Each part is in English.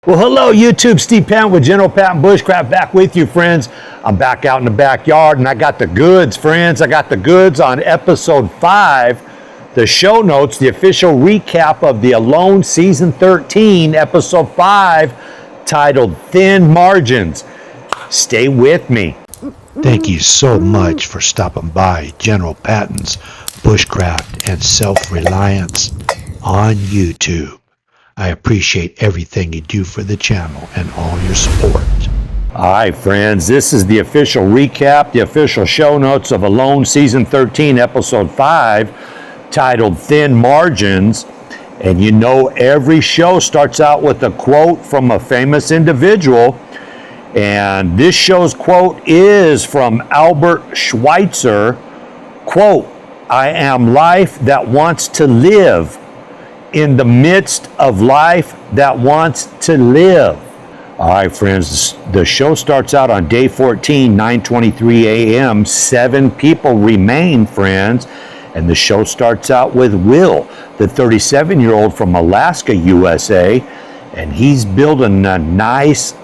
Well, hello, YouTube. Steve Patton with General Patton Bushcraft back with you, friends. I'm back out in the backyard, and I got the goods, friends. I got the goods on episode 5, the show notes, the official recap of the Alone Season 13, episode 5, titled Thin Margins. Stay with me. Thank you so much for stopping by General Patton's Bushcraft and Self-Reliance on YouTube. I appreciate everything you do for the channel and all your support. All right, friends, this is the official recap, the official show notes of Alone Season 13, Episode 5, titled Thin Margins. And you know, every show starts out with a quote from a famous individual. And this show's quote is from Albert Schweitzer. Quote, "I am life that wants to live in the midst of life that wants to live." All right, friends, the show starts out on day 14, 9:23 a.m. 7 people remain, friends. And the show starts out with Will, the 37-year-old from Alaska, USA. And he's building a nice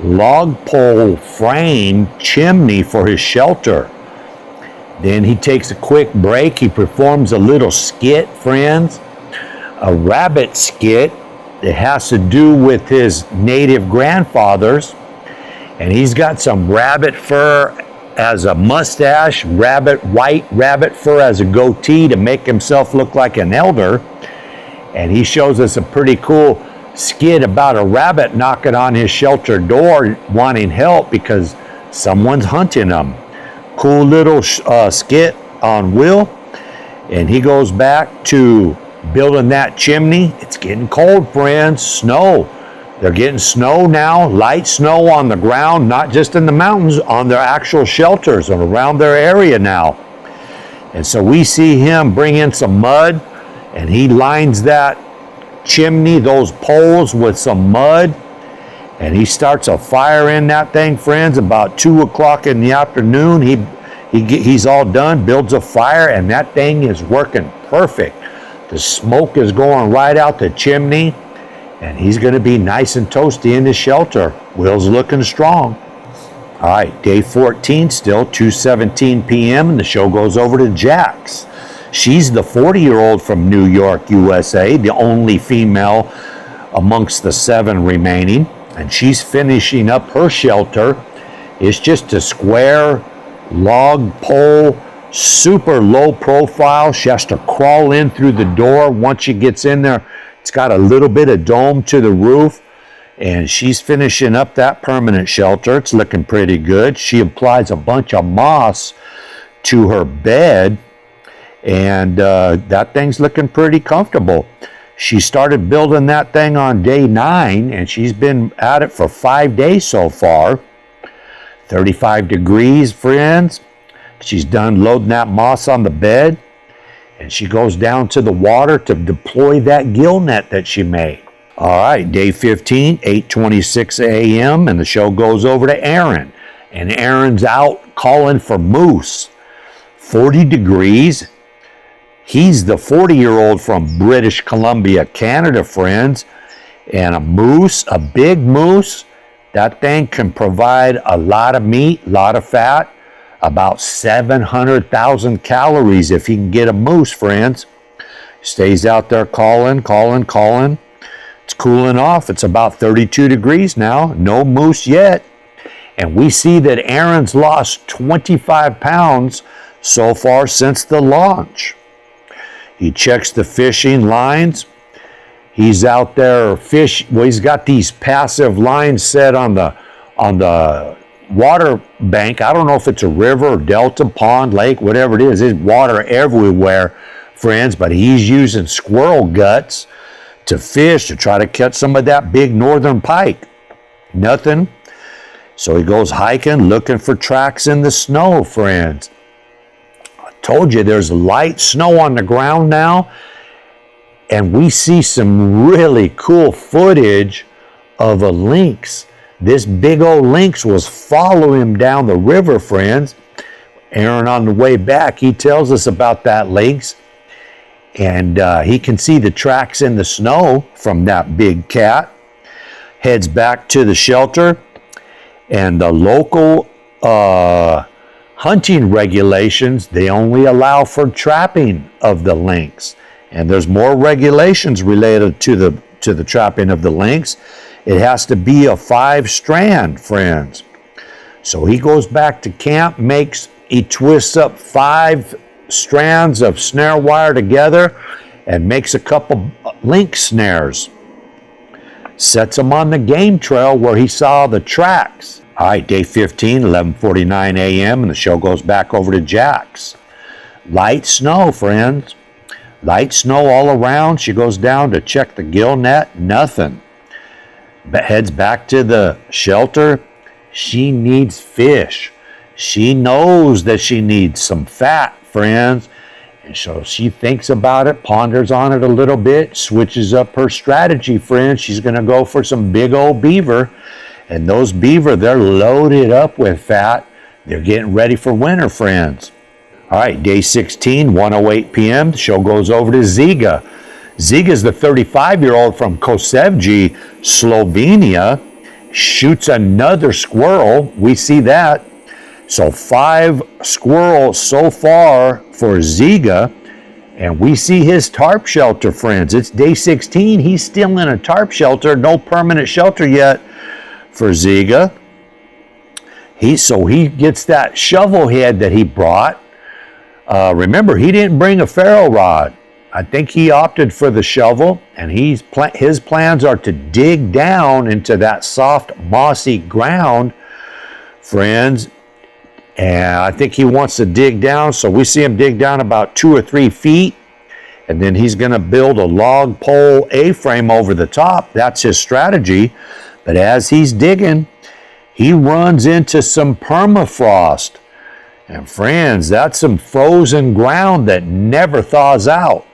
log pole frame chimney for his shelter. Then he takes a quick break. He performs a little skit, friends. A rabbit skit that has to do with his native grandfathers, and he's got some rabbit fur as a mustache, white rabbit fur as a goatee to make himself look like an elder. And he shows us a pretty cool skit about a rabbit knocking on his shelter door wanting help because someone's hunting him. Cool little skit on Will. And he goes back to building that chimney. It's getting cold, friends. Snow. They're getting snow now, light snow on the ground, not just in the mountains, on their actual shelters and around their area now. And so we see him bring in some mud, and he lines that chimney, those poles, with some mud, and he starts a fire in that thing, friends. About 2 o'clock in the afternoon, he's all done, builds a fire, and that thing is working perfect. The smoke is going right out the chimney, and he's going to be nice and toasty in his shelter. Will's looking strong. All right, day 14, still 2:17 p.m., and the show goes over to Jax. She's the 40-year-old from New York, USA, the only female amongst the 7 remaining, and she's finishing up her shelter. It's just a square log pole, super low profile. She has to crawl in through the door. Once she gets in there, it's got a little bit of dome to the roof, and she's finishing up that permanent shelter. It's looking pretty good. She applies a bunch of moss to her bed, and that thing's looking pretty comfortable. She started building that thing on day 9, and she's been at it for 5 days so far. 35 degrees, friends. She's done loading that moss on the bed, and she goes down to the water to deploy that gill net that she made. All right, day 15, 8:26 a.m., and the show goes over to Aaron. And Aaron's out calling for moose. 40 degrees. He's the 40-year-old from British Columbia, Canada, friends. And a moose, a big moose, that thing can provide a lot of meat, a lot of fat. About 700,000 calories if he can get a moose, friends. Stays out there calling. It's cooling off. It's about 32 degrees now. No moose yet. And we see that Aaron's lost 25 pounds so far since the launch. He checks the fishing lines. He's out there he's got these passive lines set on the water bank. I don't know if it's a river or delta, pond, lake, whatever it is. There's water everywhere, friends, but he's using squirrel guts to fish to try to catch some of that big northern pike. Nothing. So he goes hiking, looking for tracks in the snow, friends. I told you there's light snow on the ground now, and we see some really cool footage of a lynx. This big old lynx was following him down the river, friends. Aaron, on the way back, he tells us about that lynx. And he can see the tracks in the snow from that big cat. heads back to the shelter, and the local hunting regulations, they only allow for trapping of the lynx. And there's more regulations related to the trapping of the lynx. It has to be a 5-strand, friends. So he goes back to camp, he twists up 5 strands of snare wire together and makes a couple lynx snares. Sets them on the game trail where he saw the tracks. All right, day 15, 11:49 a.m., and the show goes back over to Jack's. Light snow, friends. Light snow all around. She goes down to check the gill net. Nothing. Heads back to the shelter. She needs fish. She knows that she needs some fat, friends. And so she thinks about it, ponders on it a little bit, switches up her strategy, friends. She's going to go for some big old beaver. And those beaver, they're loaded up with fat. They're getting ready for winter, friends. All right, day 16, 1:08 p.m., the show goes over to Ziga. Ziga's the 35-year-old from Kosevji, Slovenia. Shoots another squirrel. We see that. So 5 squirrels so far for Ziga. And we see his tarp shelter, friends. It's day 16. He's still in a tarp shelter. No permanent shelter yet for Ziga. So he gets that shovel head that he brought. Remember, he didn't bring a ferro rod. I think he opted for the shovel, and his plans are to dig down into that soft, mossy ground, friends. And I think he wants to dig down, so we see him dig down about 2 or 3 feet, and then he's going to build a log pole A-frame over the top. That's his strategy. But as he's digging, he runs into some permafrost. And friends, that's some frozen ground that never thaws out.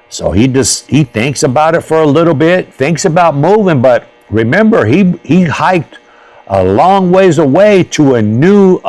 So he thinks about it for a little bit, thinks about moving, but remember, he hiked a long ways away to a new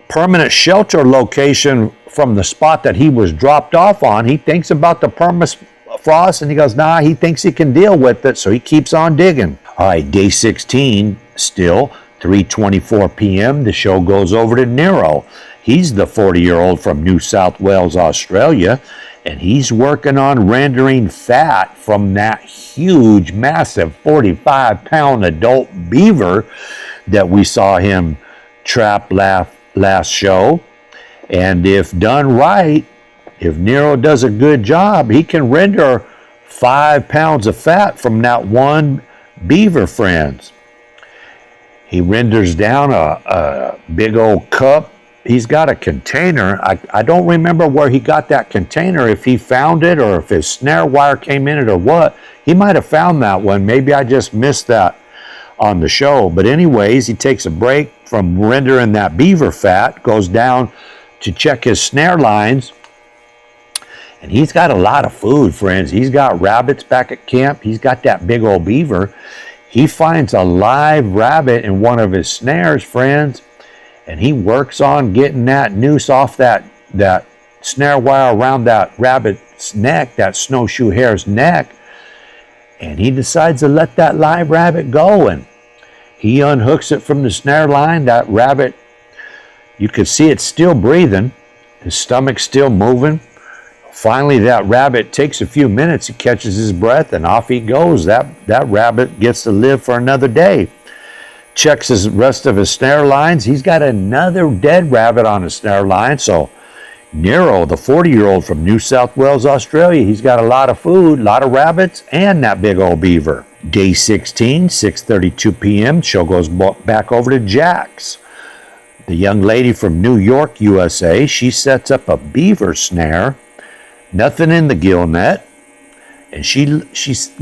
permanent shelter location from the spot that he was dropped off on. He thinks about the permafrost, and he goes, nah, he thinks he can deal with it, so he keeps on digging. All right, day 16, still 3:24 p.m., the show goes over to Nero. He's the 40-year-old from New South Wales, Australia, and he's working on rendering fat from that huge, massive 45-pound adult beaver that we saw him trap last show. And if done right, if Nero does a good job, he can render 5 pounds of fat from that one beaver, friends. He renders down a big old cup. He's got a container. I don't remember where he got that container, if he found it or if his snare wire came in it or what. He might have found that one. Maybe I just missed that on the show. But anyways, he takes a break from rendering that beaver fat, goes down to check his snare lines. And he's got a lot of food, friends. He's got rabbits back at camp. He's got that big old beaver. He finds a live rabbit in one of his snares, friends. And he works on getting that noose off that snare wire around that rabbit's neck, that snowshoe hare's neck. And he decides to let that live rabbit go. And he unhooks it from the snare line. That rabbit, you can see it's still breathing. His stomach's still moving. Finally, that rabbit takes a few minutes. He catches his breath and off he goes. That rabbit gets to live for another day. Checks the rest of his snare lines. He's got another dead rabbit on his snare line. So Nero, the 40-year-old from New South Wales, Australia, he's got a lot of food, a lot of rabbits, and that big old beaver. Day 16, 6:32 p.m., show goes back over to Jack's. The young lady from New York, USA, she sets up a beaver snare. Nothing in the gill net. And she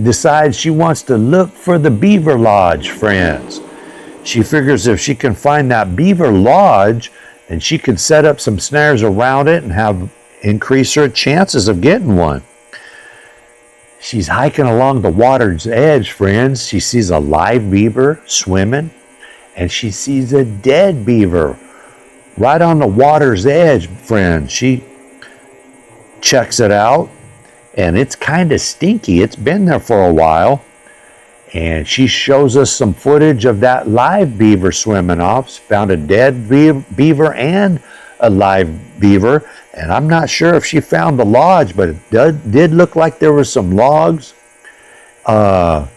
decides she wants to look for the beaver lodge, friends. She figures if she can find that beaver lodge, then she can set up some snares around it and increase her chances of getting one. She's hiking along the water's edge, friends. She sees a live beaver swimming, and she sees a dead beaver right on the water's edge, friends. She checks it out, and it's kind of stinky. It's been there for a while. And she shows us some footage of that live beaver swimming off. Found a dead beaver and a live beaver. And I'm not sure if she found the lodge, but it did look like there were some logs. A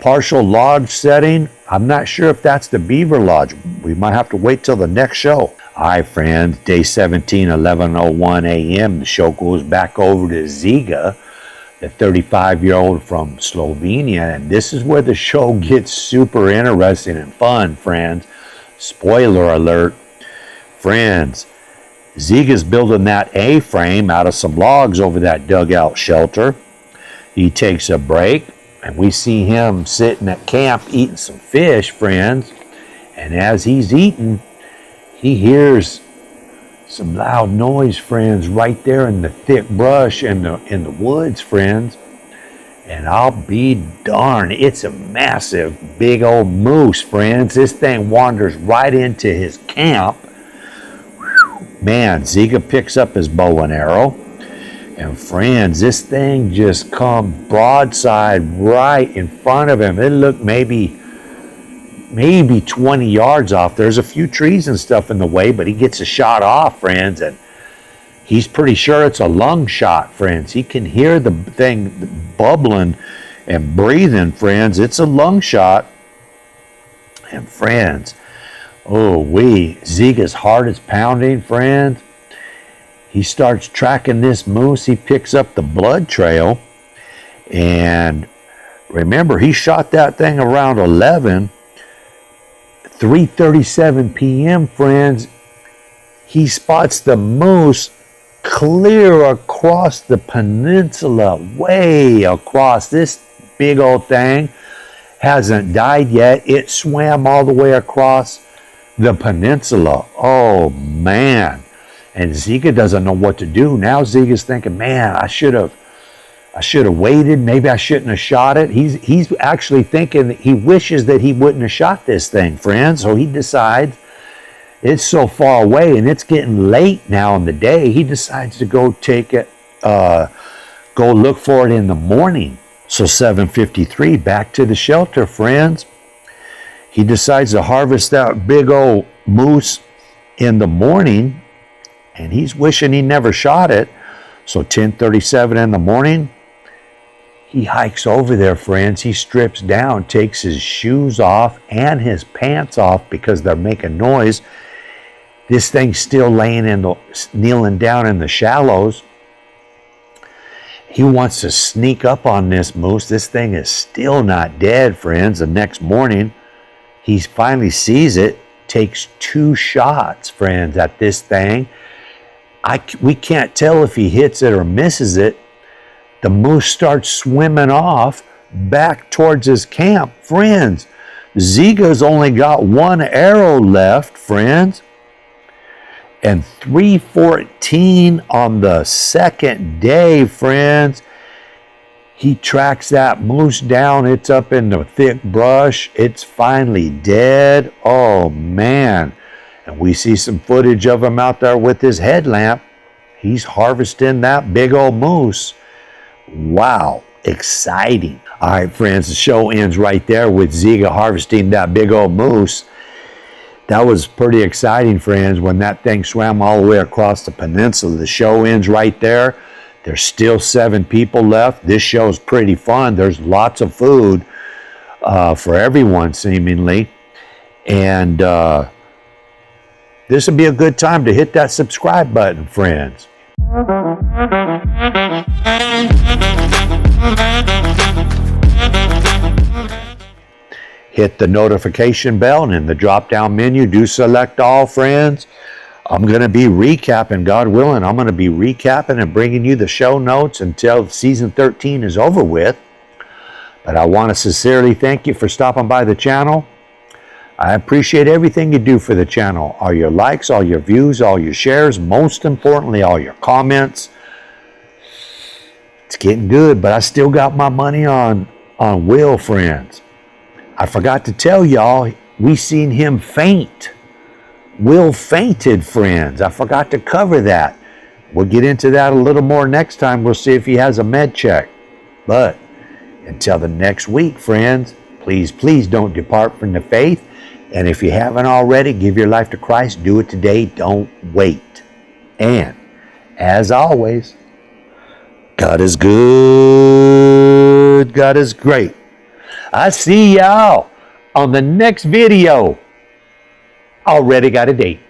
partial lodge setting. I'm not sure if that's the beaver lodge. We might have to wait till the next show. All right, friends. Day 17, 11:01 a.m. The show goes back over to Ziga, the 35-year-old from Slovenia, and this is where the show gets super interesting and fun, friends. Spoiler alert, friends. Ziga's building that A-frame out of some logs over that dugout shelter. He takes a break, and we see him sitting at camp eating some fish, friends. And as he's eating, he hears some loud noise, friends, right there in the thick brush in the woods, friends. And I'll be darned, it's a massive, big old moose, friends. This thing wanders right into his camp. Whew. Man, Ziga picks up his bow and arrow. And friends, this thing just come broadside right in front of him. It looked maybe 20 yards off. There's a few trees and stuff in the way, but he gets a shot off, friends, and he's pretty sure it's a lung shot, friends. He can hear the thing bubbling and breathing, friends. It's a lung shot. And friends, Ziga's heart is pounding, friends. He starts tracking this moose. He picks up the blood trail, and remember, he shot that thing around 3:37 p.m., friends. He spots the moose clear across the peninsula, way across. This big old thing hasn't died yet. It swam all the way across the peninsula. Oh, man. And Ziga doesn't know what to do. Now Ziga's thinking, man, I should have waited. Maybe I shouldn't have shot it. He's actually thinking that he wishes that he wouldn't have shot this thing, friends. So he decides, it's so far away and it's getting late now in the day. He decides to go take it, go look for it in the morning. So 7:53, back to the shelter, friends. He decides to harvest that big old moose in the morning, and he's wishing he never shot it. So 10:37 in the morning, he hikes over there, friends. He strips down, takes his shoes off and his pants off because they're making noise. This thing's still kneeling down in the shallows. He wants to sneak up on this moose. This thing is still not dead, friends. The next morning, he finally sees it, takes 2 shots, friends, at this thing. We can't tell if he hits it or misses it. The moose starts swimming off back towards his camp. Friends, Ziga's only got 1 arrow left, friends. And 3:14 on the second day, friends, he tracks that moose down. It's up in the thick brush. It's finally dead. Oh, man. And we see some footage of him out there with his headlamp. He's harvesting that big old moose. Wow, exciting. All right, friends, the show ends right there with Ziga harvesting that big old moose. That was pretty exciting, friends, when that thing swam all the way across the peninsula. The show ends right there. There's still 7 people left. This show's pretty fun. There's lots of food for everyone, seemingly. And this would be a good time to hit that subscribe button, friends. Hit the notification bell, and in the drop-down menu, do select all, friends. I'm going to be recapping, God willing. I'm going to be recapping and bringing you the show notes until season 13 is over with. But I want to sincerely thank you for stopping by the channel. I appreciate everything you do for the channel. All your likes, all your views, all your shares, most importantly, all your comments. It's getting good, but I still got my money on Will, friends. I forgot to tell y'all, we seen him faint. Will fainted, friends. I forgot to cover that. We'll get into that a little more next time. We'll see if he has a med check. But Until the next week, friends, please, please don't depart from the faith. And if you haven't already, give your life to Christ. Do it today. Don't wait. And as always, God is good. God is great. I see y'all on the next video. Already got a date.